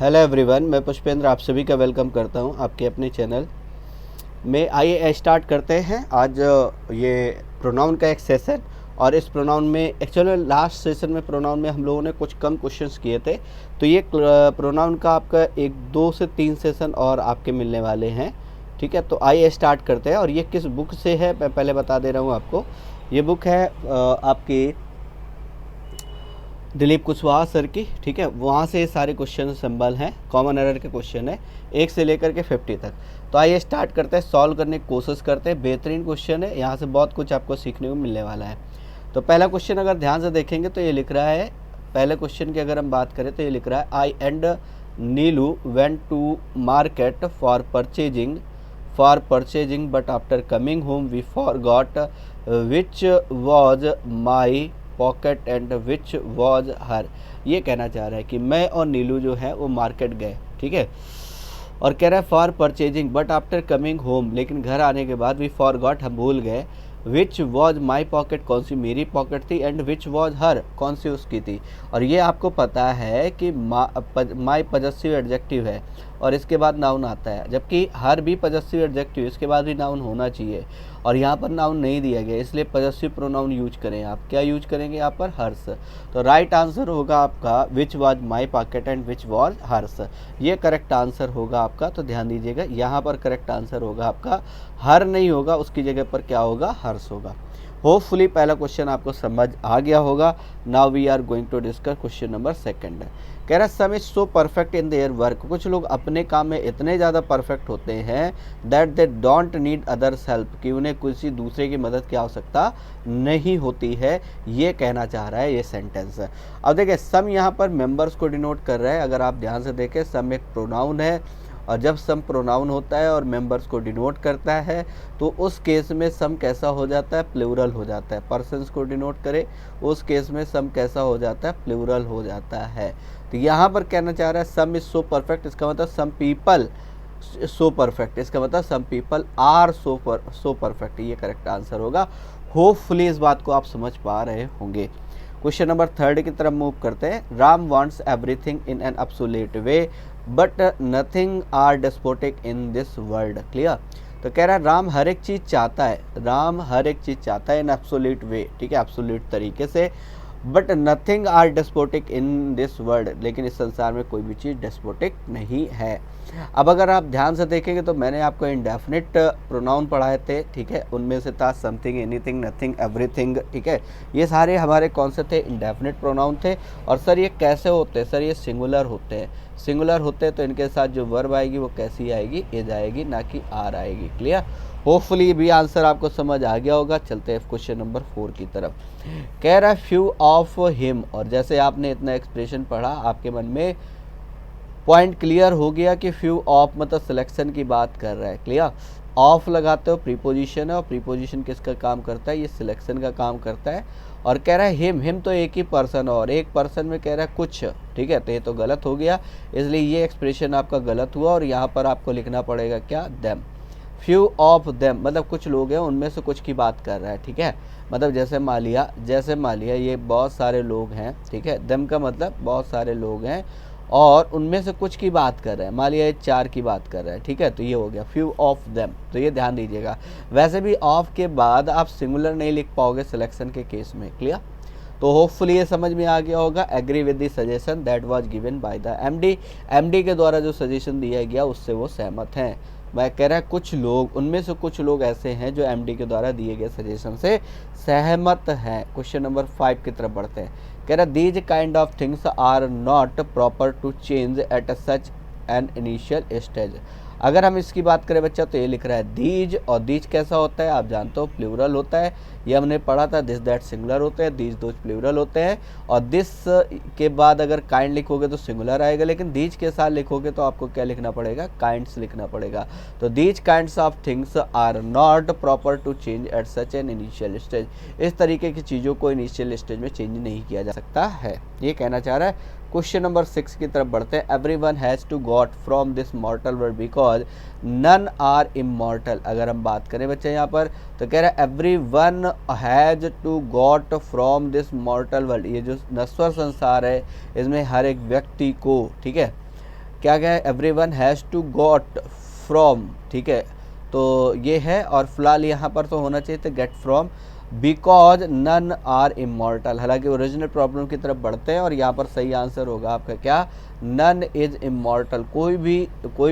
Hello everyone, मैं पुष्पेंद्र आप सभी का वेलकम करता हूं आपके अपने चैनल में। आइए स्टार्ट करते हैं आज ये प्रोनाउन का एक सेशन। और इस प्रोनाउन में एक्चुअली लास्ट सेशन में प्रोनाउन में हम लोगों ने कुछ कम क्वेश्चंस किए थे, तो ये प्रोनाउन का आपका 1 2 से 3 सेशन और आपके मिलने वाले हैं। ठीक है, तो आइए स्टार्ट करते हैं। और ये किस बुक से है मैं पहले बता दे रहा हूँ आपको। ये बुक है आपकी दिलीप कुशवाहा सर की। ठीक है, वहाँ से ये सारे क्वेश्चन संबल हैं, कॉमन एरर के क्वेश्चन है 1 से लेकर के 50 तक। तो आइए स्टार्ट करते हैं, सॉल्व करने की कोशिश करते हैं। बेहतरीन क्वेश्चन है, यहाँ से बहुत कुछ आपको सीखने को मिलने वाला है। तो पहला क्वेश्चन अगर ध्यान से देखेंगे तो ये लिख रहा है, पहले क्वेश्चन की अगर हम बात करें तो ये लिख रहा है I and Neelu went to market for purchasing but after coming home we forgot which was my pocket and which was her. ये कहना चाह रहा है कि मैं और नीलू जो है वो मार्केट गए, ठीक है, और कह रहा है for purchasing but after coming home, लेकिन घर आने के बाद वी फॉरगॉट, हम भूल गए, विच वॉज माई पॉकेट, कौन सी मेरी पॉकेट थी, एंड विच वॉज हर, कौन सी उसकी थी। और ये आपको पता है कि माई पजेसिव एडजेक्टिव है और इसके बाद नाउन आता है, जबकि हर भी पजेसिव एडजेक्टिव, इसके बाद भी नाउन होना चाहिए। और यहाँ पर नाउन नहीं दिया गया, इसलिए पजेसिव प्रोनाउन यूज करें। आप क्या यूज करेंगे यहाँ पर? हर्स। तो राइट आंसर होगा आपका which was my pocket and which was hers, ये करेक्ट आंसर होगा आपका। तो ध्यान दीजिएगा, यहाँ पर करेक्ट आंसर होगा आपका हर नहीं होगा, उसकी जगह पर क्या होगा? हर्स होगा। होपफुली पहला क्वेश्चन आपको समझ आ गया होगा। Now we are going to discuss question number 2। कह रहा some is so perfect in their work, कुछ लोग अपने काम में इतने ज़्यादा परफेक्ट होते हैं that they don't need others help, कि उन्हें किसी दूसरे की मदद की आवश्यकता नहीं होती है। ये कहना चाह रहा है ये सेंटेंस। अब देखिए, सम यहाँ पर मेंबर्स को डिनोट कर रहा है। अगर आप ध्यान से देखें, सम एक प्रोनाउन है, और जब सम प्रोनाउन होता है और मेंबर्स को डिनोट करता है तो उस केस में सम कैसा हो जाता है? प्लूरल हो जाता है। पर्सन्स को डिनोट करे उस केस में सम कैसा हो जाता है? प्लूरल हो जाता है। तो यहाँ पर कहना चाह रहा है सम इज सो परफेक्ट, इसका मतलब सम पीपल सो परफेक्ट, इसका मतलब some people are so perfect. ये करेक्ट आंसर होगा। होपफुली इस बात को आप समझ पा रहे होंगे। क्वेश्चन नंबर 3 की तरफ मूव करते हैं। Ram wants everything in an absolute way but nothing are despotic in this world. Clear? तो कह रहा है राम हर एक चीज़ चाहता है, राम हर एक चीज़ चाहता है इन एब्सोल्यूट वे, ठीक है, एब्सोल्यूट तरीके से, but nothing are despotic in this world, लेकिन इस संसार में कोई भी चीज़ डेस्पोटिक नहीं है। अब अगर आप ध्यान से देखेंगे तो मैंने आपको इंडेफिनिट प्रोनाउन पढ़ाए थे, ठीक है, उनमें से था समथिंग, एनीथिंग, नथिंग, एवरीथिंग, ठीक है, ये सारे हमारे कौन से थे? इंडेफिनिट प्रोनाउन थे। और सर ये कैसे होते हैं? सर ये सिंगुलर होते हैं। सिंगुलर होते हैं तो इनके साथ जो वर्ब आएगी वो कैसी आएगी? एज आएगी, ना कि आर आएगी। क्लियर? होपफुली भी आंसर आपको समझ आ गया होगा। चलते हैं क्वेश्चन नंबर 4 की तरफ। कह रहा है फ्यू ऑफ हिम, और जैसे आपने इतना एक्सप्रेशन पढ़ा आपके मन में पॉइंट क्लियर हो गया कि फ्यू ऑफ मतलब सिलेक्शन की बात कर रहा है। क्लियर? ऑफ लगाते हो प्रीपोजिशन है, और प्रीपोजिशन किसका काम करता है? ये सिलेक्शन का काम करता है। और कह रहा है हिम तो एक ही पर्सन, और एक पर्सन में कह रहा है कुछ, ठीक है, तो ये तो गलत हो गया, इसलिए ये एक्सप्रेशन आपका गलत हुआ। और यहाँ पर आपको लिखना पड़ेगा क्या? देम। फ्यू ऑफ देम मतलब कुछ लोग हैं, उनमें से कुछ की बात कर रहा है, ठीक है, मतलब जैसे मान लिया ये बहुत सारे लोग हैं, ठीक है, देम का मतलब बहुत सारे लोग हैं और उनमें से कुछ की बात कर रहे हैं, मान लिया ये 4 की बात कर रहा है, ठीक है, तो ये हो गया फ्यू ऑफ देम। तो ये ध्यान दीजिएगा। वैसे भी ऑफ के बाद आप सिंगुलर नहीं लिख पाओगे सिलेक्शन के केस में। क्लियर? तो होपफुली ये समझ में आ गया होगा। Agree with the suggestion that was given by the MD, MD के द्वारा जो सजेशन दिया गया उससे वो सहमत हैं। मैं कह रहा है कुछ लोग, उनमें से कुछ लोग ऐसे हैं जो एमडी के द्वारा दिए गए सजेशन से सहमत हैं। क्वेश्चन नंबर 5 की तरफ बढ़ते हैं। कह रहा these kind of things are not proper to change at such an initial stage. अगर हम इसकी बात करें बच्चा तो ये लिख रहा है दीज, और दीज कैसा होता है आप जानते हो? प्लूरल होता है। ये हमने पढ़ा था। दिस दैट सिंगुलर होते हैं, दीज दोज प्लूरल होते हैं। और दिस के बाद अगर काइंड लिखोगे तो सिंगुलर आएगा, लेकिन दीज के साथ लिखोगे तो आपको क्या लिखना पड़ेगा? काइंड्स लिखना पड़ेगा। तो these kinds of things are not proper to change at such an initial stage. इस तरीके की चीज़ों को इनिशियल स्टेज में चेंज नहीं किया जा सकता है, ये कहना चाह रहा है। क्वेश्चन नंबर 6 की तरफ बढ़ते हैं। Everyone has to got from this mortal world because none are immortal. अगर हम बात करें बच्चे यहाँ पर तो कह रहा है everyone has to got from this mortal world. ये जो नश्वर संसार है इसमें हर एक व्यक्ति को, ठीक है, क्या क्या है, everyone has to got from, ठीक है, तो ये है। और फिलहाल यहाँ पर तो होना चाहिए था get from, because none are immortal. हालांकि ओरिजिनल प्रॉब्लम की तरफ बढ़ते हैं और यहाँ पर सही आंसर होगा आपका क्या, नन इज इमॉर्टल, कोई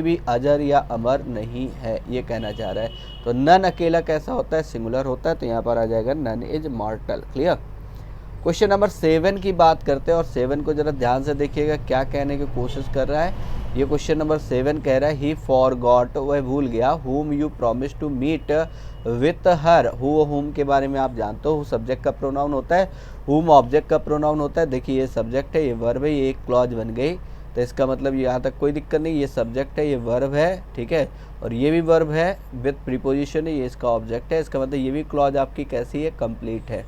भी अजर या अमर नहीं है, ये कहना चाह रहा है। तो नन अकेला कैसा होता है, सिंगुलर होता है, तो यहाँ पर आ जाएगा none is mortal. Clear. Question number 7 की बात करते हैं और 7 को जरा ध्यान से देखिएगा क्या कहने की कोशिश कर रहा है। ये क्वेश्चन नंबर 7 कह रहा है ही फॉरगॉट, वह भूल गया, whom you promised to meet with her, whom के बारे में आप जानते हो, सब्जेक्ट का प्रोनाउन होता है, whom ऑब्जेक्ट का प्रोनाउन होता है। देखिए ये सब्जेक्ट है, ये वर्ब है, ये एक क्लॉज बन गई, तो इसका मतलब यहाँ तक कोई दिक्कत नहीं, ये सब्जेक्ट है, ये वर्ब है, ठीक है, और ये भी वर्ब है विथ प्रीपोजिशन है, ये इसका ऑब्जेक्ट है। इसका मतलब ये भी क्लॉज आपकी कैसी है, कंप्लीट है,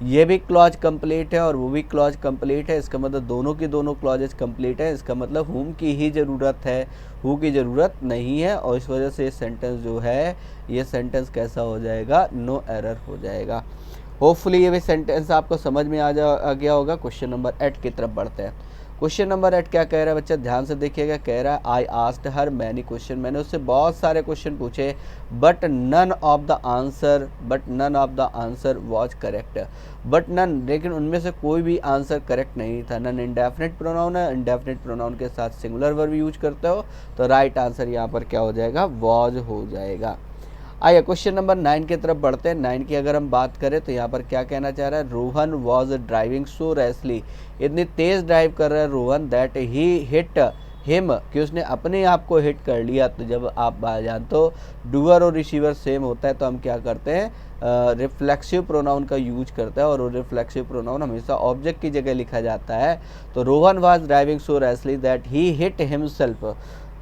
ये भी क्लॉज कंप्लीट है और वो भी क्लॉज कंप्लीट है। इसका मतलब दोनों की दोनों क्लॉजेज कंप्लीट है। इसका मतलब हुम की ही ज़रूरत है, हु की ज़रूरत नहीं है, और इस वजह से ये सेंटेंस जो है, ये सेंटेंस कैसा हो जाएगा, नो एरर हो जाएगा। होपफुली ये भी सेंटेंस आपको समझ में आ गया होगा। क्वेश्चन नंबर 8 की तरफ बढ़ते हैं। क्वेश्चन नंबर 8 क्या कह रहा है बच्चा, ध्यान से देखिएगा। कह रहा है I asked her many question, मैंने उससे बहुत सारे क्वेश्चन पूछे, but none of the answer was correct, but none, लेकिन उनमें से कोई भी आंसर करेक्ट नहीं था। नन इंडेफिनिट प्रोनाउन है, इंडेफिनिट प्रोनाउन के साथ सिंगुलर वर्ब यूज करते हो, तो राइट आंसर यहाँ पर क्या हो जाएगा, वॉज हो जाएगा। आइए क्वेश्चन नंबर 9 की तरफ बढ़ते हैं। 9 की अगर हम बात करें तो यहाँ पर क्या कहना चाह रहा है, Rohan was driving so rashly, इतनी तेज़ ड्राइव कर रहा है Rohan, that he hit him, कि उसने अपने आप को हिट कर लिया। तो जब आप जानते हो डूअर और रिसीवर सेम होता है, तो हम क्या करते हैं, रिफ्लेक्सिव प्रोनाउन का यूज करता है, और वो रिफ्लेक्सिव प्रोनाउन हमेशा ऑब्जेक्ट की जगह लिखा जाता है। तो Rohan was driving so rashly that he hit himself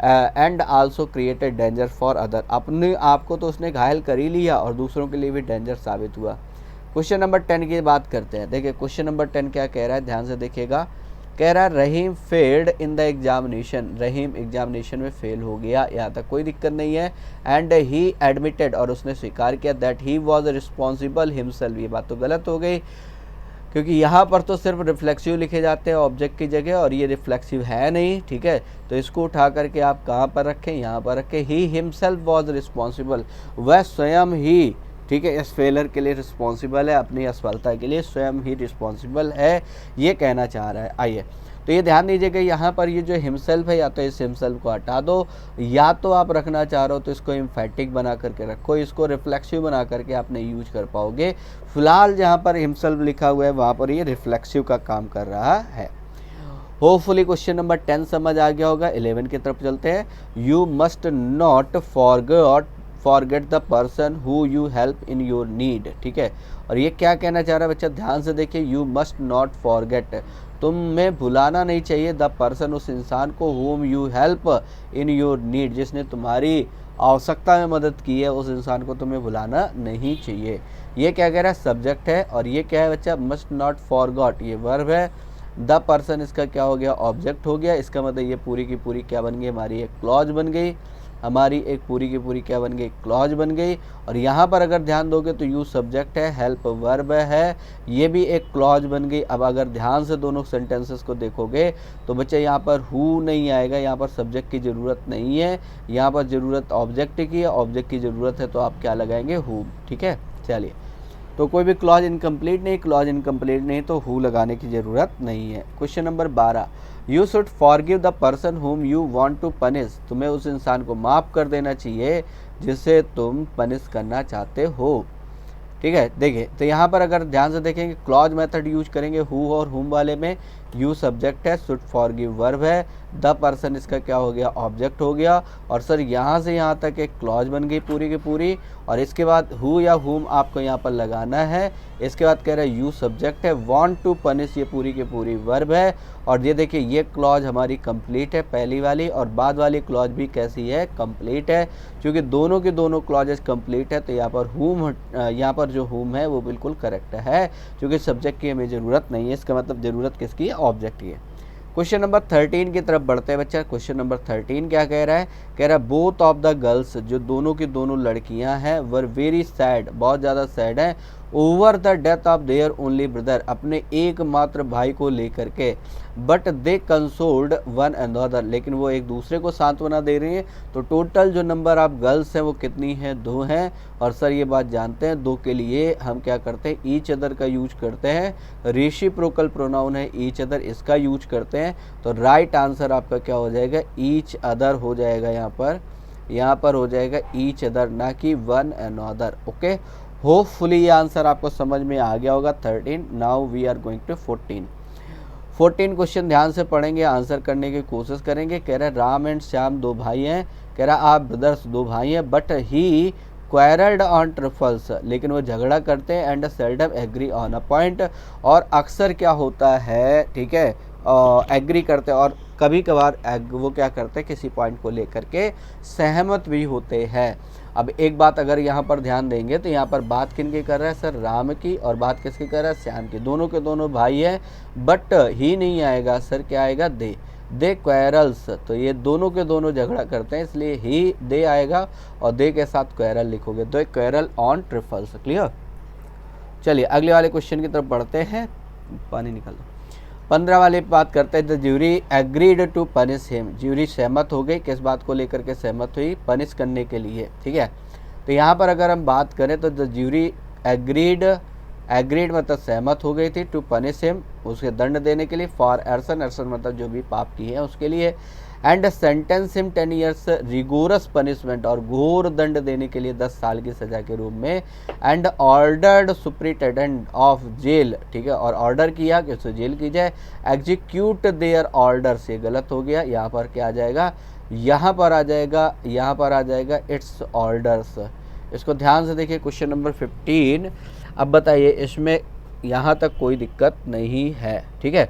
and also created danger for other, अपने आप को तो उसने घायल कर ही लिया और दूसरों के लिए भी डेंजर साबित हुआ। क्वेश्चन नंबर 10 की बात करते हैं। देखिए क्वेश्चन नंबर 10 क्या कह रहा है, ध्यान से देखिएगा। कह रहा है Rahim failed in the examination, Rahim examination में फेल हो गया, यहाँ तक कोई दिक्कत नहीं है। एंड ही एडमिटेड, और उसने स्वीकार किया, that he was responsible himself, ये बात तो गलत हो गई, क्योंकि यहाँ पर तो सिर्फ रिफ्लेक्सिव लिखे जाते हैं ऑब्जेक्ट की जगह, और ये रिफ्लेक्सिव है नहीं, ठीक है। तो इसको उठा करके आप कहाँ पर रखें, यहाँ पर रखें। ही हिमसेल्फ वॉज रिस्पॉन्सिबल, वह स्वयं ही, ठीक है, इस फेलर के लिए रिस्पॉन्सिबल है, अपनी असफलता के लिए स्वयं ही रिस्पॉन्सिबल है, ये कहना चाह रहा है। आइए तो ये ध्यान दीजिएगा, यहाँ पर ये जो हिमसेल्फ है, या तो इस हिमसेल्फ को हटा दो, या तो आप रखना चाह रहे हो तो इसको एम्फेटिक बना करके रखो, इसको रिफ्लेक्सिव बना करके आप नहीं यूज कर पाओगे। फिलहाल जहाँ पर हिमसेल्फ लिखा हुआ है वहाँ पर ये रिफ्लेक्सिव का काम कर रहा है। होपफुली क्वेश्चन नंबर 10 समझ आ गया होगा। 11 की तरफ चलते हैं। You must not forget the person who you help in your need, ठीक है। और ये क्या कहना चाह रहा है बच्चा, ध्यान से देखिए, यू मस्ट नॉट फॉरगेट, तुम्हें भुलाना नहीं चाहिए, द पर्सन, उस इंसान को, whom you help in your need, जिसने तुम्हारी आवश्यकता में मदद की है, उस इंसान को तुम्हें भुलाना नहीं चाहिए। ये क्या कह रहा है, सब्जेक्ट है, और ये क्या है बच्चा, मस्ट नॉट फॉरगॉट, ये वर्ब है। द पर्सन इसका क्या हो गया, ऑब्जेक्ट हो गया। इसका मतलब ये पूरी की पूरी क्या बन गई, हमारी एक क्लॉज बन गई, हमारी एक पूरी की पूरी क्या बन गई, क्लॉज बन गई। और यहाँ पर अगर ध्यान दोगे तो यू सब्जेक्ट है, हेल्प वर्ब है, ये भी एक क्लॉज बन गई। अब अगर ध्यान से दोनों सेंटेंसेस को देखोगे तो बच्चे यहाँ पर हु नहीं आएगा, यहाँ पर सब्जेक्ट की ज़रूरत नहीं है, यहाँ पर ज़रूरत ऑब्जेक्ट की है, ऑब्जेक्ट की ज़रूरत है तो आप क्या लगाएंगे, हु, ठीक है। चलिए, तो कोई भी क्लॉज इनकम्प्लीट नहीं तो हु लगाने की ज़रूरत नहीं है। Question number 12, you should forgive the person whom you want to punish, तुम्हें उस इंसान को माफ़ कर देना चाहिए जिसे तुम पनिश करना चाहते हो, ठीक है। देखिए तो यहाँ पर अगर ध्यान से देखेंगे, क्लॉज मेथड यूज करेंगे हु और हुम वाले में। यू सब्जेक्ट है, शुड फॉरगिव वर्ब है, द पर्सन इसका क्या हो गया, ऑब्जेक्ट हो गया। और सर यहाँ से यहाँ तक एक क्लॉज बन गई पूरी की पूरी, और इसके बाद हु या हुम आपको यहाँ पर लगाना है। इसके बाद कह रहा है यू सब्जेक्ट है, वांट टू पनिश ये पूरी की पूरी वर्ब है। और ये देखिए ये क्लॉज हमारी कंप्लीट है पहली वाली, और बाद वाली क्लॉज भी कैसी है, कंप्लीट है। क्योंकि दोनों के दोनों क्लॉजेस कंप्लीट है तो यहाँ पर हुम, यहाँ पर जो हुम है वो बिल्कुल करेक्ट है, क्योंकि सब्जेक्ट की हमें ज़रूरत नहीं है। इसका मतलब ज़रूरत किसकी है, ऑब्जेक्ट की है। क्वेश्चन नंबर 13 की तरफ बढ़ते हैं बच्चा। क्वेश्चन नंबर 13 क्या कह रहा है, कह रहा है बोथ ऑफ द गर्ल्स, जो दोनों की दोनों लड़कियां हैं, वर वेरी सैड, बहुत ज़्यादा सैड हैं, over the death of their only brother, अपने एकमात्र भाई को लेकर के, but they consoled one another, लेकिन वो एक दूसरे को सांत्वना दे रही हैं। तो टोटल जो नंबर ऑफ गर्ल्स हैं वो कितनी है, 2 हैं। और सर ये बात जानते हैं 2 के लिए हम क्या करते हैं, ईच अदर का यूज करते हैं। रेसिप्रोकल प्रोनाउन है ईच अदर, इसका यूज करते हैं। तो राइट आंसर आपका क्या हो जाएगा, ईच अदर हो जाएगा। यहाँ पर हो जाएगा ईच अदर, ना कि वन अनदर। ओके, होपफुली ये आंसर आपको समझ में आ गया होगा। 13। Now we are going to 14 question ध्यान से पढ़ेंगे, आंसर करने की कोशिश करेंगे। कह रहा है राम एंड श्याम 2 भाई हैं। कह रहा आप ब्रदर्स 2 भाई हैं, but he quarrelled on trifles, लेकिन वो झगड़ा करते हैं। And seldom agree on a point, और अक्सर क्या होता है, ठीक है, एग्री करते हैं और कभी कभार वो क्या करते हैं, किसी पॉइंट को लेकर के सहमत भी होते हैं। अब एक बात अगर यहाँ पर ध्यान देंगे तो यहाँ पर बात किन की कर रहा है सर, राम की, और बात किसकी कर रहा है, श्याम की। दोनों के दोनों भाई हैं, बट ही नहीं आएगा सर, क्या आएगा, दे क्वेरल्स। तो ये दोनों के दोनों झगड़ा करते हैं, इसलिए ही दे आएगा, और दे के साथ क्वेरल लिखोगे, दे क्वेरल ऑन ट्रिफल्स। क्लियर। चलिए अगले वाले क्वेश्चन की तरफ बढ़ते हैं, पानी निकाल दो। 15 वाले बात करते हैं, the jury agreed to punish him, jury सहमत हो गई, किस बात को लेकर के सहमत हुई, पनिश करने के लिए। ठीक है, तो यहाँ पर अगर हम बात करें तो द ज्यूरी एग्रीड मतलब सहमत हो गई थी, टू पनिश हिम उसके दंड देने के लिए, फॉर अर्सन मतलब जो भी पाप किए हैं उसके लिए, and sentence him 10 years rigorous punishment, और घोर दंड देने के लिए 10 साल की सजा के रूप में, and ordered superintendent of jail, ठीक है, और ऑर्डर किया कि उसे जेल की जाए, एग्जीक्यूट देयर ऑर्डर्स, ये गलत हो गया, यहाँ पर क्या आ जाएगा, यहाँ पर आ जाएगा इट्स ऑर्डर्स। इसको ध्यान से देखिए, क्वेश्चन नंबर 15। अब बताइए इसमें यहाँ तक कोई दिक्कत नहीं है, ठीक है।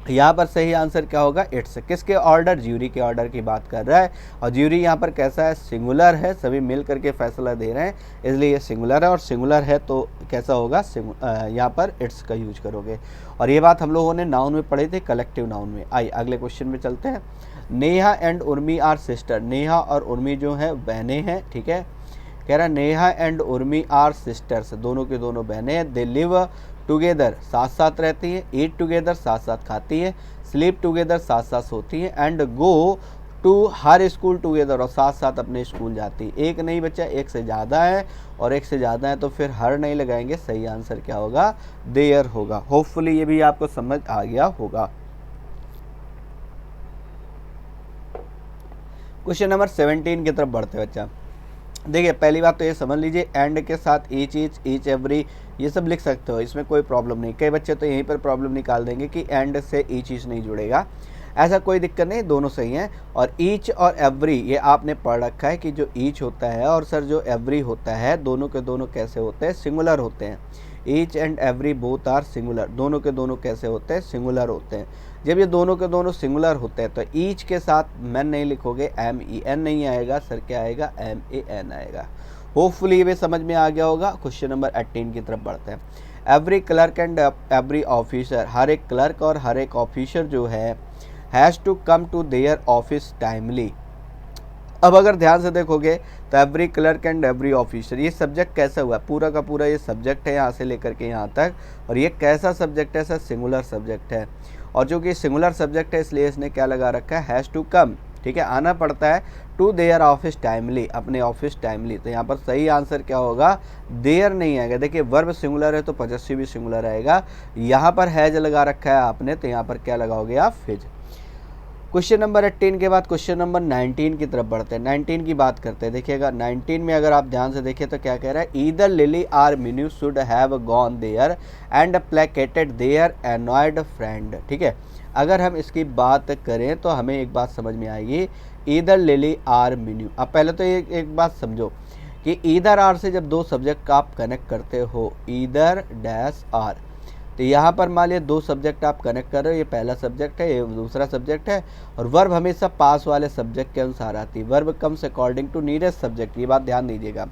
यहाँ पर सही आंसर क्या होगा, इट्स, किसके ऑर्डर, ज्यूरी के ऑर्डर की बात कर रहा है, और ज्यूरी यहाँ पर कैसा है, सिंगुलर है, सभी मिल करके फैसला दे रहे हैं, इसलिए ये सिंगुलर है, और सिंगुलर है तो कैसा होगा, यहाँ पर इट्स का यूज करोगे। और ये बात हम लोगों ने नाउन में पढ़ी थी, कलेक्टिव नाउन में। आइए अगले क्वेश्चन में चलते हैं। Neha and Urmi are sister, Neha और उर्मी जो है बहनें हैं, ठीक है। कह रहा है Neha and Urmi are sisters, दोनों के दोनों बहनें हैं। दे लिव टुगेदर, साथ साथ रहती है, ईट टुगेदर, साथ साथ खाती है, स्लीप टुगेदर, साथ साथ सोती है, and go to her school together, और साथ साथ अपने स्कूल जाती है। एक नहीं बच्चा, एक से ज़्यादा है, और एक से ज़्यादा है तो फिर हर नहीं लगाएंगे, सही आंसर क्या होगा, देयर होगा। होपफुली ये भी आपको समझ आ गया होगा। क्वेश्चन नंबर 17 की तरफ बढ़ते बच्चा। देखिए पहली बात तो ये समझ लीजिए, एंड के साथ ईच एवरी ये सब लिख सकते हो, इसमें कोई प्रॉब्लम नहीं। कई बच्चे तो यहीं पर प्रॉब्लम निकाल देंगे कि एंड से ईच नहीं जुड़ेगा, ऐसा कोई दिक्कत नहीं, दोनों सही हैं। और ईच और एवरी ये आपने पढ़ रखा है कि जो ईच होता है और सर जो एवरी होता है, दोनों के दोनों कैसे होते हैं, सिंगुलर होते हैं। Each and every both are singular, दोनों के दोनों कैसे होते हैं, सिंगुलर होते हैं। जब ये दोनों के दोनों सिंगुलर होते हैं तो ईच के साथ मैन नहीं लिखोगे, MEN नहीं आएगा सर, क्या आएगा, MAN आएगा। होपफुली ये भी समझ में आ गया होगा। क्वेश्चन नंबर 18 की तरफ बढ़ते हैं। Every clerk and every officer, हर एक क्लर्क और हर एक ऑफिसर जो है, has to come to their office timely. अब अगर ध्यान से देखोगे तो every clerk and every officer, ये सब्जेक्ट कैसा हुआ, पूरा का पूरा ये सब्जेक्ट है यहाँ से लेकर के यहाँ तक, और ये कैसा सब्जेक्ट है सर, सिंगुलर सब्जेक्ट है। और चूँकि सिंगुलर सब्जेक्ट है इसलिए इसने क्या लगा रखा है, हैज़ टू कम, ठीक है, आना पड़ता है, टू देयर ऑफिस टाइमली, अपने ऑफिस टाइमली। तो यहाँ पर सही आंसर क्या होगा, देयर नहीं आएगा। देखिए वर्ब सिंगुलर है तो पॉसेसिव भी सिंगुलर आएगा, यहाँ पर हैज लगा रखा है आपने, तो यहाँ पर क्या लगाओगे आप, फिज। क्वेश्चन नंबर 18 के बाद क्वेश्चन नंबर 19 की तरफ बढ़ते हैं। 19 की बात करते हैं। देखिएगा 19 में अगर आप ध्यान से देखें तो क्या कह रहा है, either Lily or Minu should have gone there and placated their annoyed friend. ठीक है, अगर हम इसकी बात करें तो हमें एक बात समझ में आएगी, ईदर लिली आर मिन्यू। अब पहले तो एक बात समझो कि ईदर आर से जब दो सब्जेक्ट का आप कनेक्ट करते हो, ईदर डैश आर, तो यहाँ पर मान लिया दो सब्जेक्ट आप कनेक्ट कर रहे हो, ये पहला सब्जेक्ट है, ये दूसरा सब्जेक्ट है, और वर्ब हमेशा पास वाले सब्जेक्ट के अनुसार आती है। Verb comes according to nearest subject, ये बात ध्यान दीजिएगा।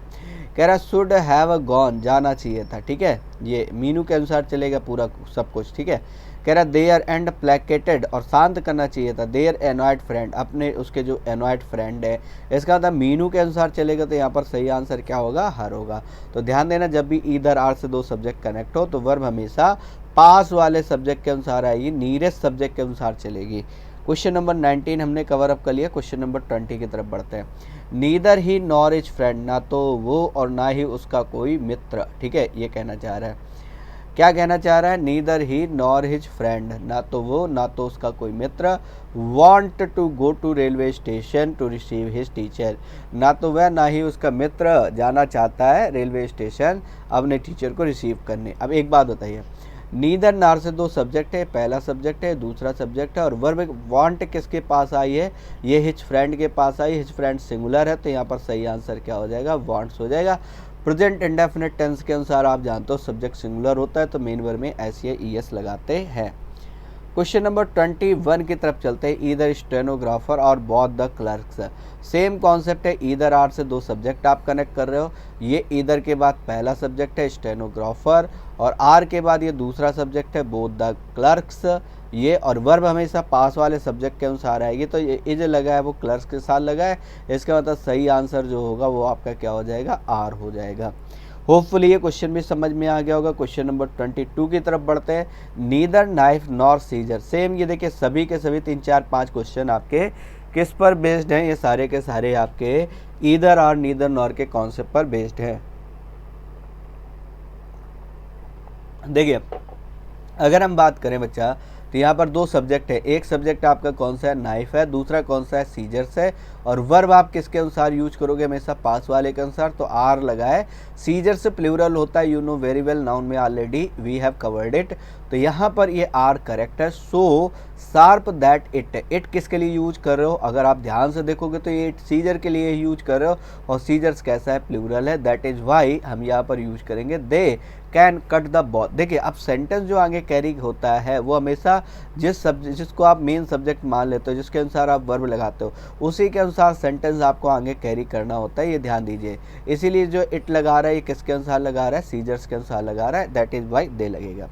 कह रहा शुड हैव गॉन, जाना चाहिए था, ठीक है, ये मीनू के अनुसार चलेगा पूरा सब कुछ, ठीक है। कह रहा देयर एंड प्लेकेटेड, और शांत करना चाहिए था, देयर एनॉयड फ्रेंड, अपने उसके जो एनॉयड फ्रेंड है। इसका मतलब मीनू के अनुसार चलेगा तो यहाँ पर सही आंसर क्या होगा, हर होगा। तो ध्यान देना, जब भी ईदर आर से दो सब्जेक्ट कनेक्ट हो तो वर्ब हमेशा पास वाले सब्जेक्ट के अनुसार आएगी, नीयरेस्ट सब्जेक्ट के अनुसार चलेगी। क्वेश्चन नंबर 19 हमने कवर अप कर लिया। क्वेश्चन नंबर 20 की तरफ बढ़ते हैं। Neither he nor is friend, ना तो वो और ना ही उसका कोई मित्र। ठीक है, ये कहना चाह रहा है, क्या कहना चाह रहा है, neither he nor his friend, ना तो वो ना तो उसका कोई मित्र, want to go to railway station to receive his teacher, ना तो वह ना ही उसका मित्र जाना चाहता है रेलवे स्टेशन अपने टीचर को रिसीव करने। अब एक बात बताइए, नीदर नार से दो सब्जेक्ट है, पहला सब्जेक्ट है, दूसरा सब्जेक्ट है, और वर्ब वांट किसके पास आई है, ये हिज फ्रेंड के पास आई, हिज फ्रेंड सिंगुलर है, तो यहाँ पर सही आंसर क्या हो जाएगा, वांट्स हो जाएगा। प्रेजेंट इंडेफिनिट टेंस के अनुसार आप जानते हो सब्जेक्ट सिंगुलर होता है तो मेन वर्ब में एस या ईएस लगाते हैं। क्वेश्चन नंबर 21 की तरफ चलते हैं। ईदर स्टेनोग्राफर और both the clerks, same concept है, ईदर आर से दो सब्जेक्ट आप कनेक्ट कर रहे हो, ये ईदर के बाद पहला सब्जेक्ट है स्टेनोग्राफर, और आर के बाद ये दूसरा सब्जेक्ट है बोथ द क्लर्क्स, ये, और वर्ब हमेशा पास वाले सब्जेक्ट के अनुसार आएगी, तो ये इज लगा है वो क्लर्क्स के साथ लगा है, इसका मतलब सही आंसर जो होगा वो आपका क्या हो जाएगा, आर हो जाएगा। होपफुली ये क्वेश्चन भी समझ में आ गया होगा। क्वेश्चन नंबर 22 की तरफ बढ़ते हैं। Neither knife nor scissor, same ये देखिए सभी के सभी 3 4 5 क्वेश्चन आपके किस पर बेस्ड हैं, ये सारे के सारे आपके ईदर और नीदर नॉर के कॉन्सेप्ट पर बेस्ड हैं। देखिए अगर हम बात करें बच्चा तो यहाँ पर दो सब्जेक्ट है, एक सब्जेक्ट आपका कौन सा है, नाइफ है, दूसरा कौन सा है, सीजर्स है, और वर्ब आप किसके अनुसार यूज करोगे, हमेशा पास वाले के अनुसार, तो आर लगा है। सीजर्स प्लूरल होता है, you know very well, noun में already we have covered it, तो यहाँ पर ये आर करेक्ट है। सो शार्प दैट इट किसके लिए यूज कर रहे हो, अगर आप ध्यान से देखोगे तो ये सीजर के लिए यूज कर रहे हो, और सीजर्स कैसा है, प्लूरल है, दैट इज वाई हम यहाँ पर यूज करेंगे they can cut the ball. देखिए अब सेंटेंस जो आगे कैरी होता है वो हमेशा जिसको आप मेन सब्जेक्ट मान लेते हो, जिसके अनुसार आप वर्ब लगाते हो, उसी के अनुसार सेंटेंस आपको आगे कैरी करना होता है, ये ध्यान दीजिए। इसीलिए जो इट लगा रहा है ये किसके अनुसार लगा रहा है, सीजर्स के अनुसार लगा रहा है, दैट इज वाई दे लगेगा।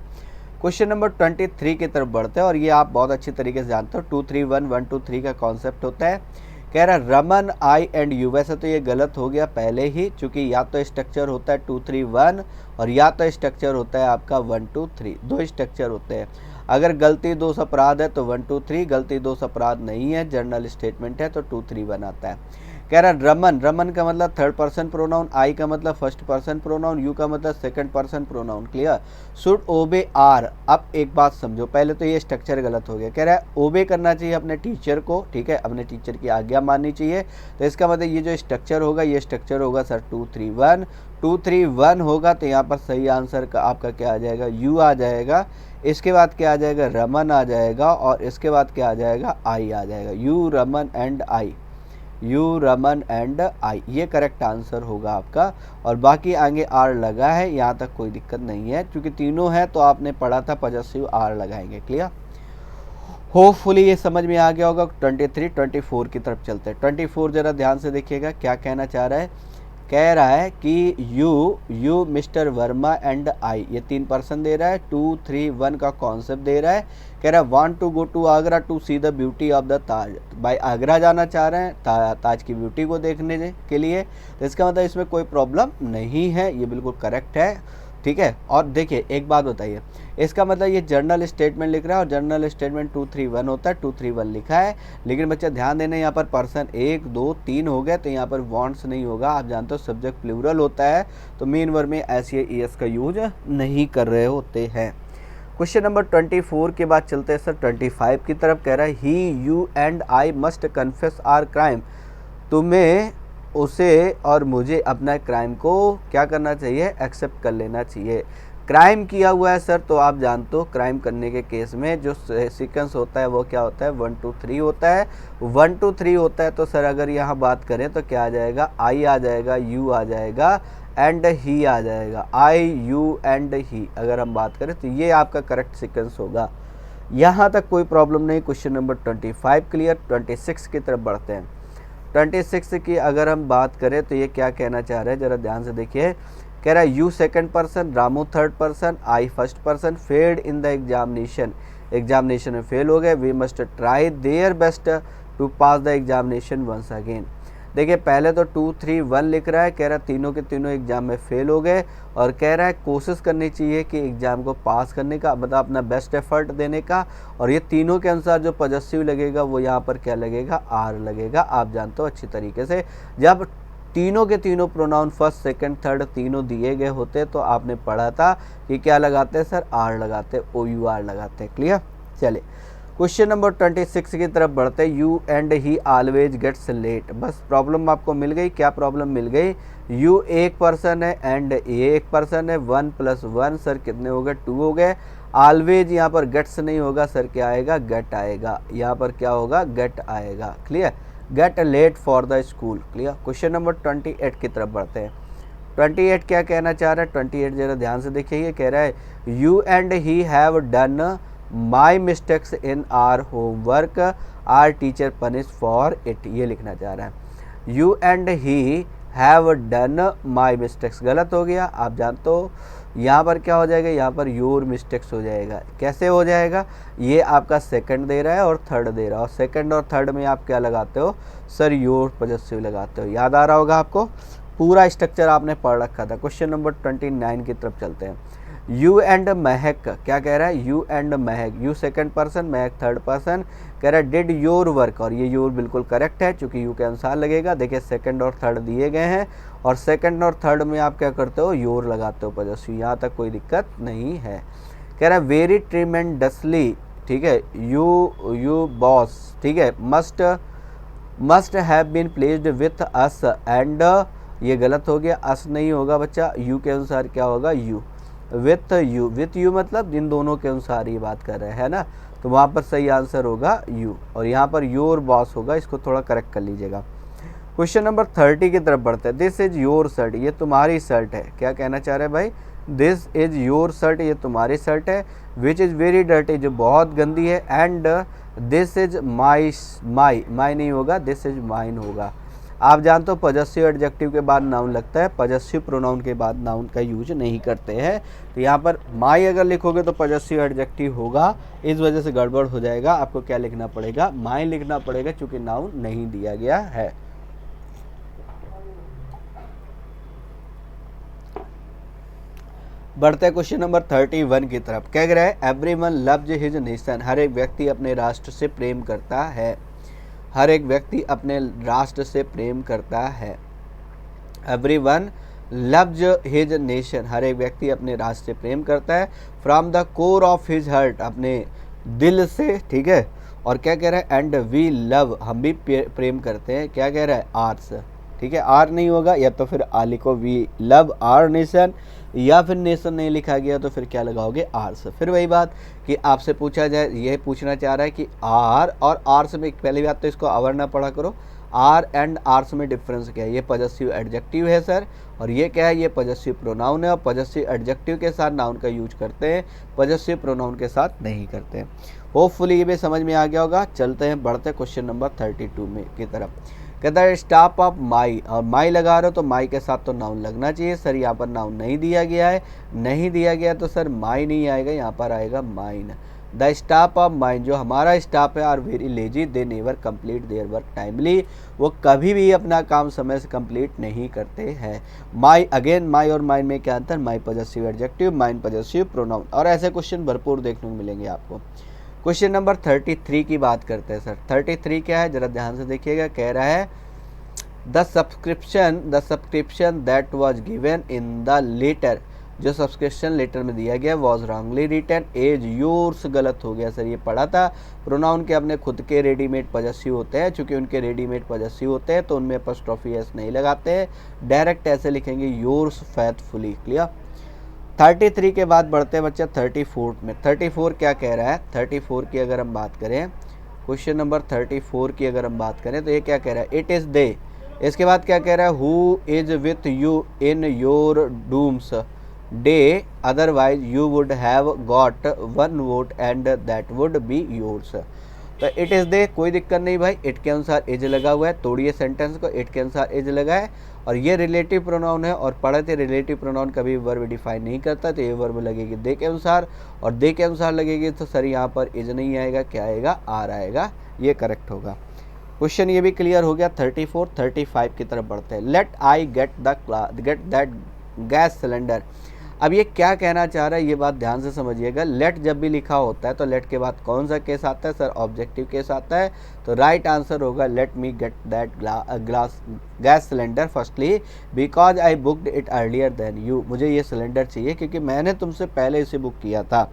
क्वेश्चन नंबर 23 की तरफ बढ़ते हैं, और ये आप बहुत अच्छी तरीके से जानते हो, 2 3 1 1 2 3 का कॉन्सेप्ट होता है। कह रहा रमन आई एंड यू, वैसे तो ये गलत हो गया पहले ही, चूंकि या तो स्ट्रक्चर होता है 2 3 1 और या तो स्ट्रक्चर होता है आपका 1 2 3, दो स्ट्रक्चर होते हैं। अगर गलती दोष अपराध है तो 1 2 3, गलती दोष अपराध नहीं है, जनरल स्टेटमेंट है तो 2 3 1 आता है। कह रहा रमन, रमन का मतलब थर्ड पर्सन प्रोनाउन, आई का मतलब फर्स्ट पर्सन प्रोनाउन, यू का मतलब second person pronoun, clear. Should obey our, अब एक बात समझो, पहले तो ये स्ट्रक्चर गलत हो गया, कह रहा है ओबे करना चाहिए अपने टीचर को, ठीक है, अपने टीचर की आज्ञा माननी चाहिए, तो इसका मतलब ये जो स्ट्रक्चर होगा ये स्ट्रक्चर होगा सर 2 3 1, 2 3 1 होगा, तो यहाँ पर सही आंसर का आपका क्या आ जाएगा, यू आ जाएगा, इसके बाद क्या आ जाएगा, रमन आ जाएगा, और इसके बाद क्या आ जाएगा, आई आ जाएगा, you Raman and I, you Raman and I, ये करेक्ट आंसर होगा आपका। और बाकी आगे आर लगा है, यहाँ तक कोई दिक्कत नहीं है, क्योंकि तीनों है तो आपने पढ़ा था पॉजेसिव आर लगाएंगे, क्लियर। होपफुली ये समझ में आ गया होगा। 23 24 की तरफ चलते हैं। 24 जरा ध्यान से देखिएगा क्या कहना चाह रहा है, कह रहा है कि you mister Verma and I, ये 3 पर्सन दे रहा है, 2 3 1 का कॉन्सेप्ट दे रहा है, कह रहा है want to go to Agra to see the beauty of the Taj, भाई आगरा जाना चाह रहे हैं ताज की ब्यूटी को देखने के लिए, तो इसका मतलब इसमें कोई प्रॉब्लम नहीं है, ये बिल्कुल करेक्ट है, ठीक है। और देखिए एक बात बताइए, इसका मतलब ये जर्नल स्टेटमेंट लिख रहा है, और जर्नल स्टेटमेंट 2 3 1 होता है, 2 3 1 लिखा है, लेकिन बच्चा ध्यान देना यहाँ पर पर्सन 1 2 3 हो गए, तो यहाँ पर वांट्स नहीं होगा, आप जानते हो सब्जेक्ट प्लूरल होता है, तो मेन वर्ब में एस या ईएस का यूज नहीं कर रहे होते हैं। क्वेश्चन नंबर 24 के बाद चलते हैं सर 25 की तरफ। कह रहा है he you and I must confess our crime, तुम्हें उसे और मुझे अपना क्राइम को क्या करना चाहिए, एक्सेप्ट कर लेना चाहिए। क्राइम किया हुआ है सर, तो आप जानते हो क्राइम करने के केस में जो सीक्वेंस होता है वो क्या होता है, 1 2 3 होता है, 1 2 3 होता है, तो सर अगर यहाँ बात करें तो क्या आ जाएगा, आई आ जाएगा, यू आ जाएगा, एंड ही आ जाएगा, आई यू एंड ही, अगर हम बात करें तो ये आपका करेक्ट सीक्वेंस होगा, यहाँ तक कोई प्रॉब्लम नहीं। Question number 25 clear. 26 की तरफ बढ़ते हैं। 26 की अगर हम बात करें तो ये क्या कहना चाह रहे हैं, जरा ध्यान से देखिए, कह रहा है you second person, Ramu third person, I first person, failed in the examination, examination में फेल हो गए, we must try their best to pass the examination once again. देखिए पहले तो 2, 3, 1 लिख रहा है, कह रहा है तीनों के तीनों एग्जाम में फेल हो गए, और कह रहा है कोशिश करनी चाहिए कि एग्ज़ाम को पास करने का, मतलब अपना बेस्ट एफर्ट देने का। और ये तीनों के अनुसार जो पॉजिटिव लगेगा वो यहाँ पर क्या लगेगा, आर लगेगा। आप जानते हो अच्छी तरीके से, जब तीनों के तीनों प्रोनाउन फर्स्ट, सेकंड, थर्ड तीनों दिए गए होते तो आपने पढ़ा था कि क्या लगाते हैं सर, आर लगाते, OUR लगाते। क्लियर। चलिए क्वेश्चन नंबर 26 की तरफ बढ़ते हैं। You and he always gets late. बस प्रॉब्लम आपको मिल गई। क्या प्रॉब्लम मिल गई, यू एक पर्सन है एंड ए एक पर्सन है, 1 + 1 सर कितने हो गए, 2 हो गए। ऑलवेज यहाँ पर गेट्स नहीं होगा सर, क्या आएगा, गेट आएगा। यहाँ पर क्या होगा, गेट आएगा। Clear, get late for the school. Clear. Question number 28 की तरफ बढ़ते हैं। 28 क्या कहना चाह रहा है, 28 जरा ध्यान से देखिए, ये कह रहा है you and he have done my mistakes in our homework, our teacher punish for it. ये लिखना चाह रहा है, you and he have done my mistakes, गलत हो गया। आप जानते हो यहाँ पर क्या हो जाएगा, यहाँ पर योर मिस्टेक्स हो जाएगा। कैसे हो जाएगा, ये आपका सेकंड दे रहा है और थर्ड दे रहा है, और सेकंड और थर्ड में आप क्या लगाते हो सर, योर पॉजिटिव लगाते हो। याद आ रहा होगा आपको, पूरा स्ट्रक्चर आपने पढ़ रखा था। क्वेश्चन नंबर 29 की तरफ चलते हैं। यू एंड महक, क्या कह रहा है, you and Mahak, you second person, Mahak third person, कह रहा है डिड योर वर्क, और ये योर बिल्कुल करेक्ट है क्योंकि यू के अनुसार लगेगा। देखिए सेकंड और थर्ड दिए गए हैं, और सेकंड और थर्ड में आप क्या करते हो, योर लगाते हो पॉजिटिव। यहाँ तक कोई दिक्कत नहीं है। कह रहा है वेरी ट्रीमेंडसली, ठीक है, यू बॉस, ठीक है, must have been placed with us and, ये गलत हो गया, अस नहीं होगा बच्चा, यू के अनुसार क्या होगा, यू, विथ यू मतलब इन दोनों के अनुसार ये बात कर रहे हैं ना, तो वहाँ पर सही आंसर होगा यू, और यहाँ पर योर बॉस होगा, इसको थोड़ा करेक्ट कर लीजिएगा। क्वेश्चन नंबर 30 की तरफ बढ़ते हैं। दिस इज योर शर्ट, ये तुम्हारी शर्ट है। क्या कहना चाह रहे हैं भाई, दिस इज योर शर्ट, ये तुम्हारी शर्ट है। विच इज़ वेरी डर्टी, जो बहुत गंदी है। एंड दिस इज माई नहीं होगा, दिस इज माइन होगा। आप जानते हो पॉजिटिव एडजेक्टिव के बाद नाउन लगता है, पॉजिटिव प्रोनाउन के बाद नाउन का यूज नहीं करते हैं। तो यहाँ पर माई अगर लिखोगे तो पॉजिटिव एडजेक्टिव होगा, इस वजह से गड़बड़ हो जाएगा। आपको क्या लिखना पड़ेगा, माई लिखना पड़ेगा, क्योंकि नाउन नहीं दिया गया है। बढ़ते हैं क्वेश्चन नंबर 31 की तरफ। क्या कह रहा है, एवरीवन लव्स हिज नेशन, हर एक व्यक्ति अपने राष्ट्र से प्रेम करता है। हर एक व्यक्ति अपने राष्ट्र से प्रेम करता है। एवरीवन लव्स हिज नेशन, हर एक व्यक्ति अपने राष्ट्र से प्रेम करता है। From the core of his heart, अपने दिल से, ठीक है। और क्या कह रहा है, एंड वी लव, हम भी प्रेम करते हैं। क्या कह रहा है, आर्स, ठीक है, आर नहीं होगा, या तो फिर आ लिखो वी लव आर नेशन, या फिर नेशन नहीं लिखा गया तो फिर क्या लगाओगे, आर्स। फिर वही बात कि आपसे पूछा जाए, यह पूछना चाह रहा है कि आर और आर्स में, पहली बात तो इसको अवर ना पढ़ा करो, आर एंड आर्स में डिफरेंस क्या है। ये पॉजिटिव एडजेक्टिव है सर, और ये क्या है, ये पॉजिटिव प्रोनाउन है, और पॉजिटिव एडजेक्टिव के साथ नाउन का यूज करते हैं, पॉजिटिव प्रोनाउन के साथ नहीं करते हैं। होपफुली ये भी समझ में आ गया होगा। चलते हैं, बढ़ते क्वेश्चन नंबर 32 में की तरफ। कहता है स्टॉप ऑफ माई, और माई लगा रहे हो तो माई के साथ तो नाउन लगना चाहिए। सर यहाँ पर नाउन नहीं दिया गया है, नहीं दिया गया तो सर माई नहीं आएगा, यहाँ पर आएगा mine. The staff of mine, जो हमारा स्टाफ है, are very lazy, they never complete their work timely, वो कभी भी अपना काम समय से कंप्लीट नहीं करते हैं। माई, अगेन माई और माइन में क्या अंतर, my positive adjective, mine positive pronoun, और ऐसे क्वेश्चन भरपूर देखने को मिलेंगे आपको। क्वेश्चन नंबर 33 की बात करते हैं सर। 33 क्या है, जरा ध्यान से देखिएगा। कह रहा है the subscription that was given in the letter, जो सब्सक्रिप्शन लेटर में दिया गया was wrongly written as yours, गलत हो गया सर, ये पढ़ा था। प्रोनाउन के अपने खुद के रेडीमेड पॉजिटिव होते हैं, चूंकि उनके रेडीमेड पॉजिटिव होते हैं तो उनमें अपॉस्ट्रोफी एस नहीं लगाते हैं, डायरेक्ट ऐसे लिखेंगे योर्स फेथफुली। क्लियर। 33 के बाद बढ़ते हैं बच्चा 34 में। 34 क्या कह रहा है, 34 की अगर हम बात करें, क्वेश्चन नंबर 34 की अगर हम बात करें तो ये क्या कह रहा है, इट इज़ दे। इसके बाद क्या कह रहा है, who is with you in your doomsday, otherwise you would have got 1 vote and that would be yours. तो इट इज़ दे, कोई दिक्कत नहीं भाई, इट के अनुसार इज लगा हुआ है, तोड़िए सेंटेंस को, इट के अनुसार इज लगा है और ये रिलेटिव प्रोनाउन है और पढ़े थे रिलेटिव प्रोनाउन कभी वर्ब डिफाइन नहीं करता, तो ये वर्ब लगेगी दे के अनुसार और दे के अनुसार लगेगी तो सर यहाँ पर इज नहीं आएगा, क्या आएगा, आर आएगा, ये करेक्ट होगा। क्वेश्चन ये भी क्लियर हो गया। 34 35 की तरफ बढ़ते हैं। Let I get that gas cylinder. अब ये क्या कहना चाह रहा है, ये बात ध्यान से समझिएगा। लेट जब भी लिखा होता है तो लेट के बाद कौन सा केस आता है सर, ऑब्जेक्टिव केस आता है, तो राइट आंसर होगा let me get that gas cylinder firstly because I booked it earlier than you. मुझे ये सिलेंडर चाहिए क्योंकि मैंने तुमसे पहले इसे बुक किया था।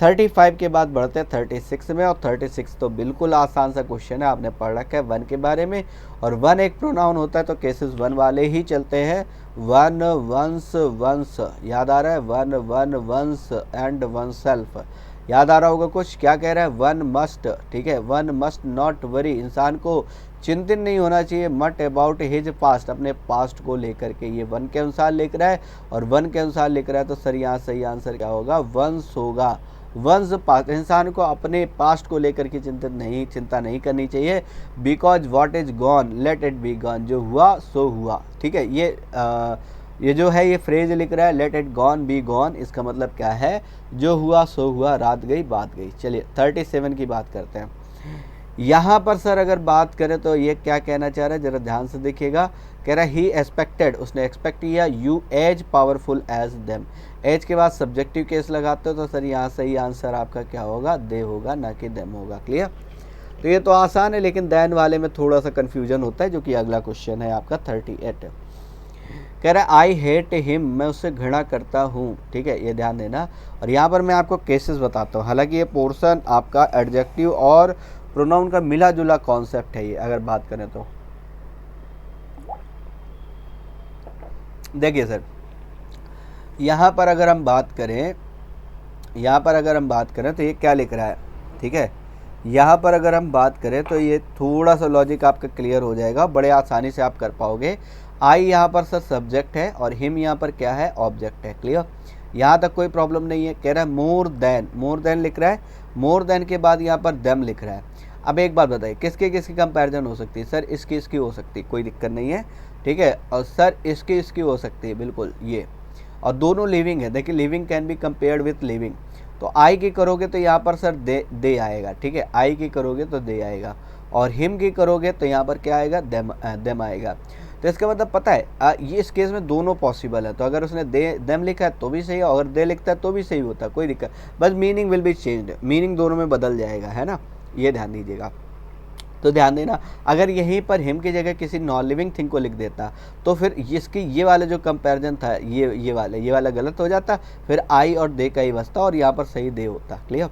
35 के बाद बढ़ते हैं 36 में, और 36 तो बिल्कुल आसान सा क्वेश्चन है, आपने पढ़ रखा है वन के बारे में, और वन एक प्रोनाउन होता है तो केसेस वन वाले ही चलते हैं। वन, वंस, वंस, याद आ रहा है, one, one, once and oneself, याद आ रहा होगा कुछ। क्या कह रहा है, वन मस्ट, ठीक है, वन मस्ट नॉट वरी, इंसान को चिंतित नहीं होना चाहिए, मट अबाउट हिज पास्ट, अपने पास्ट को लेकर के। ये वन के अनुसार लिख रहा है और वन के अनुसार लिख रहा है, तो सर यहाँ सही आंसर क्या होगा, वंस होगा। वंस पास्ट, इंसान को अपने पास्ट को लेकर के चिंता नहीं करनी चाहिए। Because what is gone let it be gone, जो हुआ सो हुआ, ठीक है। ये जो है ये फ्रेज लिख रहा है let it gonna be gone, इसका मतलब क्या है, जो हुआ सो हुआ, रात गई बात गई। चलिए 37 की बात करते हैं। यहाँ पर सर अगर बात करें तो ये क्या कहना चाह रहा है, जरा ध्यान से देखिएगा। कह रहा है ही एक्सपेक्टेड, उसने एक्सपेक्ट किया, you as powerful as them. As के बाद सब्जेक्टिव केस लगाते हो तो सर यहाँ सही आंसर आपका क्या होगा, दे होगा, ना कि देम होगा। क्लियर। तो ये तो आसान है, लेकिन देन वाले में थोड़ा सा कन्फ्यूजन होता है, जो कि अगला क्वेश्चन है आपका 38। कह रहा है आई हेट हिम, मैं उससे घृणा करता हूँ, ठीक है, ये ध्यान देना। और यहाँ पर मैं आपको केसेस बताता हूँ, हालांकि ये पोर्शन आपका एडजेक्टिव और प्रोनाउन का मिला जुला कॉन्सेप्ट है ये, अगर बात करें तो देखिए सर, यहाँ पर अगर हम बात करें तो ये क्या लिख रहा है, ठीक है। यहाँ पर अगर हम बात करें तो ये थोड़ा सा लॉजिक आपका क्लियर हो जाएगा, बड़े आसानी से आप कर पाओगे। आई यहाँ पर सर सब्जेक्ट है और हिम यहाँ पर क्या है, ऑब्जेक्ट है। क्लियर, यहाँ तक कोई प्रॉब्लम नहीं है। कह रहा है मोर देन लिख रहा है, मोर देन के बाद यहाँ पर देम लिख रहा है। अब एक बात बताइए, किसकी कंपैरिजन हो सकती है सर, इसकी हो सकती है, कोई दिक्कत नहीं है, ठीक है। और सर इसकी हो सकती है, बिल्कुल ये, और दोनों लिविंग है। देखिए living can be compared with living, तो आई की करोगे तो यहाँ पर सर दे आएगा, ठीक है, आई की करोगे तो दे आएगा, और हिम की करोगे तो यहाँ पर क्या आएगा, देम आएगा। तो इसका मतलब पता है, ये इस केस में दोनों पॉसिबल है। तो अगर उसने देम लिखा है तो भी सही है, और दे लिखता है तो भी सही होता है, कोई दिक्कत, बस meaning will be changed, meaning दोनों में बदल जाएगा, है ना, ये ध्यान दीजिएगा। तो ध्यान देना, अगर यहीं पर हिम की जगह किसी नॉन लिविंग थिंग को लिख देता तो फिर इसकी ये वाला जो कंपैरिजन था, ये वाला गलत हो जाता, फिर आई और दे का ही बचता और यहाँ पर सही दे होता। क्लियर,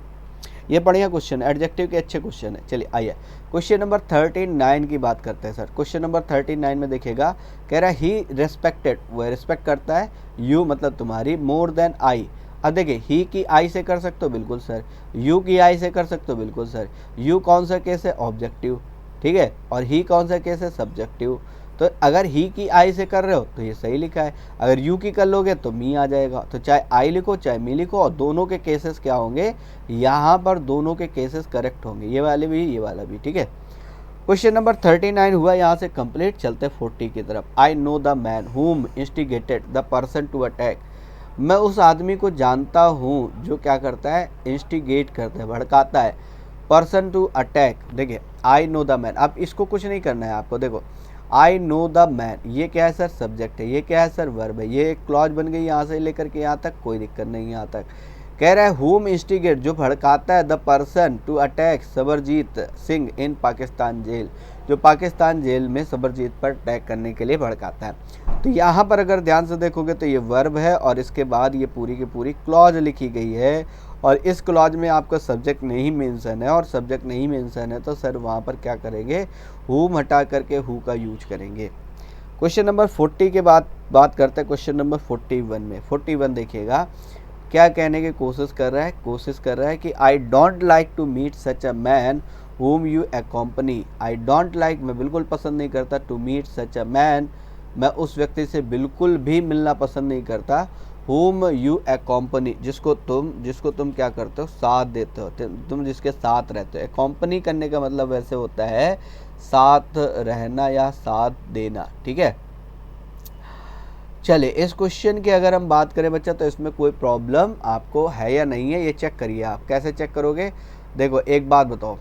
ये बढ़िया क्वेश्चन है, एडजेक्टिव के अच्छे क्वेश्चन है। चलिए आइए क्वेश्चन नंबर 39 की बात करते हैं सर। क्वेश्चन नंबर 39 में देखिएगा, कह रहा है ही रेस्पेक्टेड, वह रिस्पेक्ट करता है, यू मतलब तुम्हारी, मोर देन आई। अब देखिए ही की आई से कर सकते हो, बिल्कुल सर, यू की आई से कर सकते हो, बिल्कुल सर। यू कौन सा केस है, ऑब्जेक्टिव, ठीक है, और ही कौन सा केस है, सब्जेक्टिव। तो अगर ही की आई से कर रहे हो तो ये सही लिखा है, अगर यू की कर लोगे तो मी आ जाएगा। तो चाहे आई लिखो चाहे मी लिखो, और दोनों के केसेस क्या होंगे, यहाँ पर दोनों के केसेस करेक्ट होंगे, ये वाले भी ये वाला भी, ठीक है। क्वेश्चन नंबर 39 हुआ यहाँ से कंप्लीट। चलते 40 की तरफ। I know the man whom instigated the person to attack, मैं उस आदमी को जानता हूँ जो क्या करता है, इंस्टिगेट करता है, भड़काता है, पर्सन टू अटैक। देखिए आई नो द मैन, अब इसको कुछ नहीं करना है आपको, देखो आई नो द मैन, ये क्या है सर, सब्जेक्ट है, ये क्या है सर, वर्ब है, ये एक क्लॉज बन गई यहाँ से लेकर के यहाँ तक, कोई दिक्कत नहीं यहाँ तक। कह रहा है हुम इंस्टिगेट, जो भड़काता है, the person to attack Sarabjit Singh in Pakistan jail, जो पाकिस्तान जेल में सबरजीत पर अटैक करने के लिए भड़काता है। तो यहाँ पर अगर ध्यान से देखोगे तो ये वर्ब है और इसके बाद ये पूरी की पूरी क्लॉज लिखी गई है, और इस क्लॉज में आपका सब्जेक्ट नहीं मेंशन है, और सब्जेक्ट नहीं मेंशन है तो सर वहाँ पर क्या करेंगे, हुम हटा करके हु का यूज करेंगे। क्वेश्चन नंबर 40 के बाद बात करते हैं क्वेश्चन नंबर 41 में। 41 देखिएगा क्या कहने की कोशिश कर रहा है कि I don't like to meet such a man whom you accompany। I don't like, मैं बिल्कुल पसंद नहीं करता, to meet such a man, मैं उस व्यक्ति से बिल्कुल भी मिलना पसंद नहीं करता, whom you accompany, जिसको तुम क्या करते हो, साथ देते हो, तुम जिसके साथ रहते हो। accompany करने का मतलब वैसे होता है साथ रहना या साथ देना, ठीक है। चलिए इस क्वेश्चन की अगर हम बात करें बच्चा, तो इसमें कोई प्रॉब्लम आपको है या नहीं है, ये चेक करिए। आप कैसे चेक करोगे, देखो एक बात बताओ,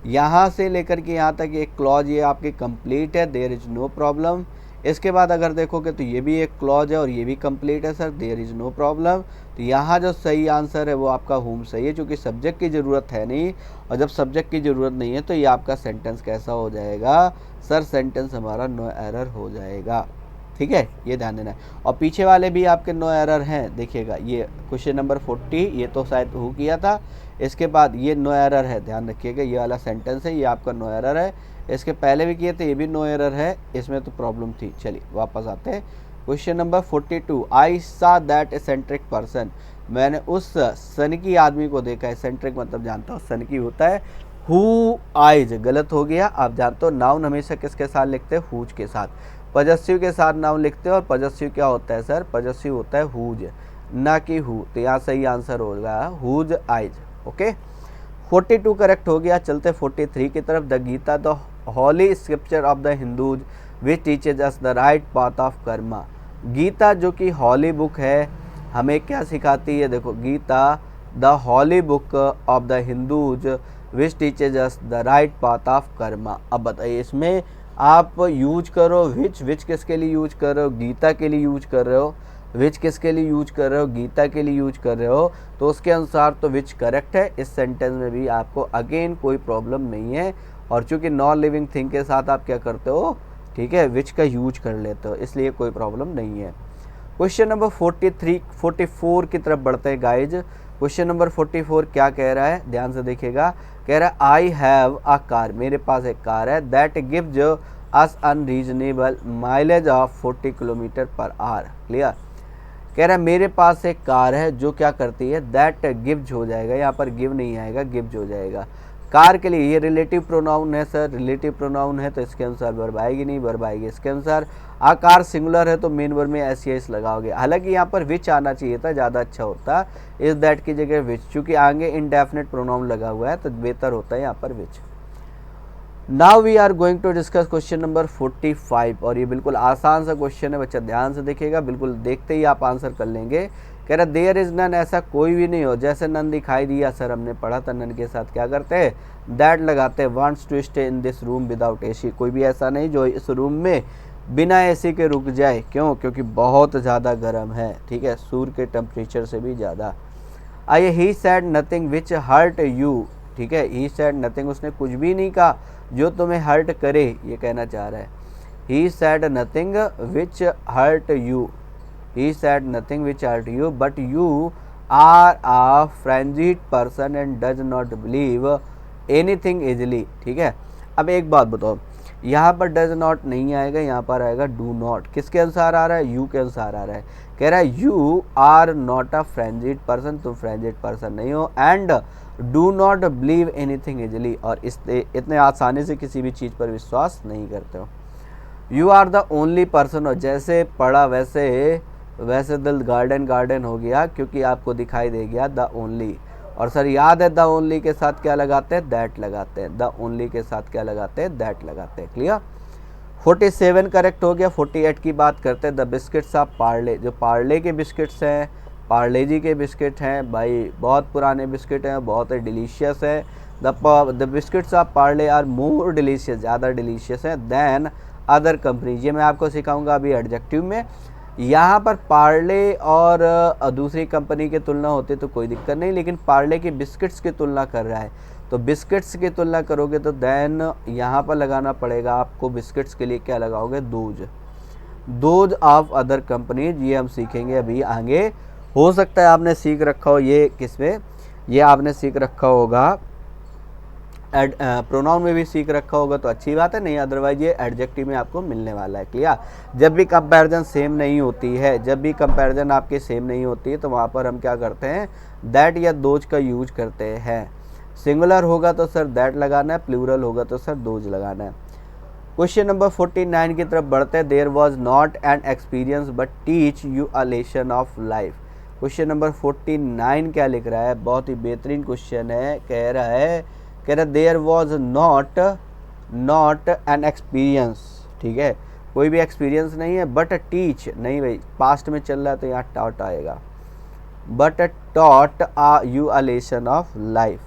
यहाँ से लेकर के यहाँ तक एक क्लॉज ये आपकी कंप्लीट है, देयर इज़ नो प्रॉब्लम। इसके बाद अगर देखोगे तो ये भी एक क्लॉज है और ये भी कंप्लीट है sir, there is no problem. तो यहाँ जो सही आंसर है वो आपका होम सही है, क्योंकि सब्जेक्ट की ज़रूरत है नहीं, और जब सब्जेक्ट की ज़रूरत नहीं है तो ये आपका सेंटेंस कैसा हो जाएगा सर, सेंटेंस हमारा नो एरर हो जाएगा, ठीक है, ये ध्यान देना है। और पीछे वाले भी आपके नो एरर हैं, देखिएगा ये क्वेश्चन नंबर 40 ये तो शायद हो किया था, इसके बाद ये नो एरर है, ध्यान रखिएगा, ये वाला सेंटेंस है, ये आपका नो एरर है। इसके पहले भी किए थे, ये भी नो एरर है, इसमें तो प्रॉब्लम थी। चलिए वापस आते हैं, क्वेश्चन नंबर 42, आई सा दैट एसेंट्रिक पर्सन, मैंने उस सनकी आदमी को देखा। एसेंट्रिक मतलब जानता हूँ सनकी होता है हु आइज, गलत हो गया, आप जानते हो नाउन हमेशा किसके साथ लिखते हैं, हुज के साथ, पजेसिव के साथ नाउन लिखते हो, और पजेसिव क्या होता है सर, पजेसिव होता है हुज, ना कि हु। तो यहाँ सही आंसर होगा हुज आइज, ओके। 42 करेक्ट हो गया। चलते 43 की तरफ, the Gita the holy scripture of the Hindus which teaches us the right path of karma. Gita जो कि हॉली बुक है, हमें क्या सिखाती है, देखो Gita the holy book of the Hindus which teaches us the right path of karma. अब बताइए इसमें आप यूज करो विच किसके लिए यूज कर रहे हो, गीता के लिए यूज कर रहे हो, विच किसके लिए यूज कर रहे हो, गीता के लिए यूज कर रहे हो, तो उसके अनुसार तो विच करेक्ट है। इस सेंटेंस में भी आपको अगेन कोई प्रॉब्लम नहीं है, और चूंकि नॉन लिविंग थिंग के साथ आप क्या करते हो, ठीक है, विच का यूज कर लेते हो, इसलिए कोई प्रॉब्लम नहीं है। क्वेश्चन नंबर 44 की तरफ बढ़ते हैं गाइज। क्वेश्चन नंबर 44 क्या कह रहा है, ध्यान से देखिएगा, कह रहा है आई हैव अ कार, मेरे पास एक कार है, that gives us unreasonable mileage of 40 kilometre per hour. Clear, कह रहा है मेरे पास एक कार है जो क्या करती है, दैट गिव्स हो जाएगा, यहाँ पर गिव नहीं आएगा, गिव्स हो जाएगा। कार के लिए ये रिलेटिव प्रोनाउन है सर, रिलेटिव प्रोनाउन है तो इसके अनुसार वर्ब आएगी नहीं, वर्ब आएगी इसके अनुसार। आ कार सिंगुलर है तो मेन वर्ब में एस एस लगाओगे, हालांकि यहाँ पर विच आना चाहिए था, ज़्यादा अच्छा होता, इज दैट की जगह विच, चूँकि आगे इनडेफिनेट प्रोनाउन लगा हुआ है तो बेहतर होता है यहाँ पर which. Now we are going to discuss question number 45, और ये बिल्कुल आसान सा क्वेश्चन है बच्चा, ध्यान से देखिएगा, बिल्कुल देखते ही आप आंसर कर लेंगे। कह रहा देयर इज नन, ऐसा कोई भी नहीं हो, जैसे नन दिखाई दिया सर, हमने पढ़ा था, नन के साथ क्या करते हैं, दैट लगाते हैं, wants to stay in this room without AC, कोई भी ऐसा नहीं जो इस रूम में बिना एसी के रुक जाए, क्यों, क्योंकि बहुत ज़्यादा गर्म है, ठीक है, सूर्य के टेम्परेचर से भी ज़्यादा। आइए, he said nothing which hurt you, ठीक है, ही सैड नथिंग, उसने कुछ भी नहीं कहा जो तुम्हें हर्ट करे, ये कहना चाह रहा है। He said nothing which hurt you, he said nothing which hurt you, but you are a frenzied person and does not believe anything easily, ठीक है। अब एक बात बताओ, यहाँ पर डज नॉट नहीं आएगा, यहाँ पर आएगा डू नॉट, किसके अनुसार आ रहा है, यू के अनुसार आ रहा है। कह रहा है you are not a frenzied person, तुम फ्रेंजिड पर्सन नहीं हो, and do not believe anything easily, और इतने आसानी से किसी भी चीज़ पर विश्वास नहीं करते हो। You are the only person, और जैसे पढ़ा वैसे दिल गार्डन गार्डन हो गया, क्योंकि आपको दिखाई दे गया द ओनली, और सर याद है द ओनली के साथ क्या लगाते हैं, दैट लगाते हैं, द ओनली के साथ क्या लगाते हैं, दैट लगाते हैं। क्लियर, 47 करेक्ट हो गया। 48 की बात करते हैं, द बिस्किट्स ऑफ पार्ले, जो पार्ले के बिस्किट्स हैं, पार्ले जी के बिस्किट हैं भाई, बहुत पुराने बिस्किट हैं, बहुत ही डिलीशियस है। The biscuits of Parle are more delicious, ज़्यादा डिलीशियस है दैन अदर कंपनीज, ये मैं आपको सिखाऊंगा अभी एडजेक्टिव में। यहाँ पर पार्ले और दूसरी कंपनी की तुलना होती तो कोई दिक्कत नहीं, लेकिन पार्ले की बिस्किट्स की तुलना कर रहा है, तो बिस्किट्स की तुलना करोगे तो देन यहाँ पर लगाना पड़ेगा आपको, बिस्किट्स के लिए क्या लगाओगे, दोज ऑफ अदर कंपनीज, ये हम सीखेंगे अभी आगे। हो सकता है आपने सीख रखा हो ये किसमें, ये आपने सीख रखा होगा प्रोनाउन में भी सीख रखा होगा तो अच्छी बात है, नहीं अदरवाइज ये एडजेक्टिव में आपको मिलने वाला है। क्लियर, जब भी कंपैरिजन सेम नहीं होती है, जब भी कंपैरिजन आपकी सेम नहीं होती है तो वहाँ पर हम क्या करते हैं, दैट या दोज का यूज करते हैं। सिंगुलर होगा तो सर दैट लगाना है, प्लूरल होगा तो सर दोज लगाना है। क्वेश्चन नंबर 49 की तरफ बढ़ते हैं, there was not an experience but teach you a lesson of life. Question number 49 क्या लिख रहा है, बहुत ही बेहतरीन क्वेश्चन है। कह रहा there was not an experience, ठीक है, कोई भी एक्सपीरियंस नहीं है, बट टीच, नहीं भाई पास्ट में चल रहा है तो यहाँ टॉट आएगा, but taught you a lesson of life.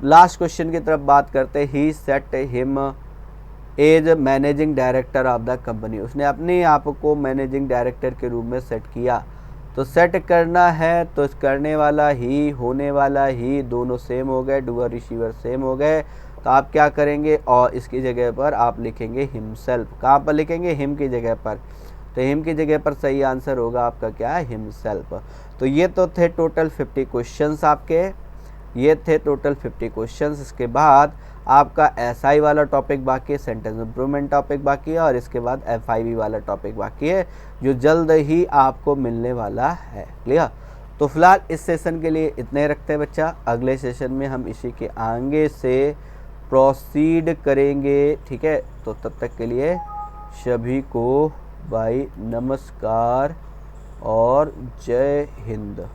Last question की तरफ बात करते, he set him as managing director of the company, उसने अपने आप को मैनेजिंग डायरेक्टर के रूप में सेट किया। तो सेट करना है तो करने वाला ही, होने वाला ही, दोनों सेम हो गए, डूअर रिसीवर सेम हो गए। तो आप क्या करेंगे, और इसकी जगह पर आप लिखेंगे हिमसेल्फ। कहाँ पर लिखेंगे, हिम की जगह पर। तो हिम की जगह पर सही आंसर होगा आपका क्या है, हिमसेल्फ। तो ये तो थे टोटल 50 क्वेश्चंस आपके, ये थे टोटल 50 क्वेश्चंस। इसके बाद आपका एसआई वाला टॉपिक बाकी है, सेंटेंस इंप्रूवमेंट टॉपिक बाकी है, और इसके बाद एफआईवी वाला टॉपिक बाकी है, जो जल्द ही आपको मिलने वाला है। क्लियर। तो फिलहाल इस सेशन के लिए इतने रखते हैं बच्चा, अगले सेशन में हम इसी के आगे से प्रोसीड करेंगे, ठीक है। तो तब तक के लिए सभी को बाय, नमस्कार और जय हिंद।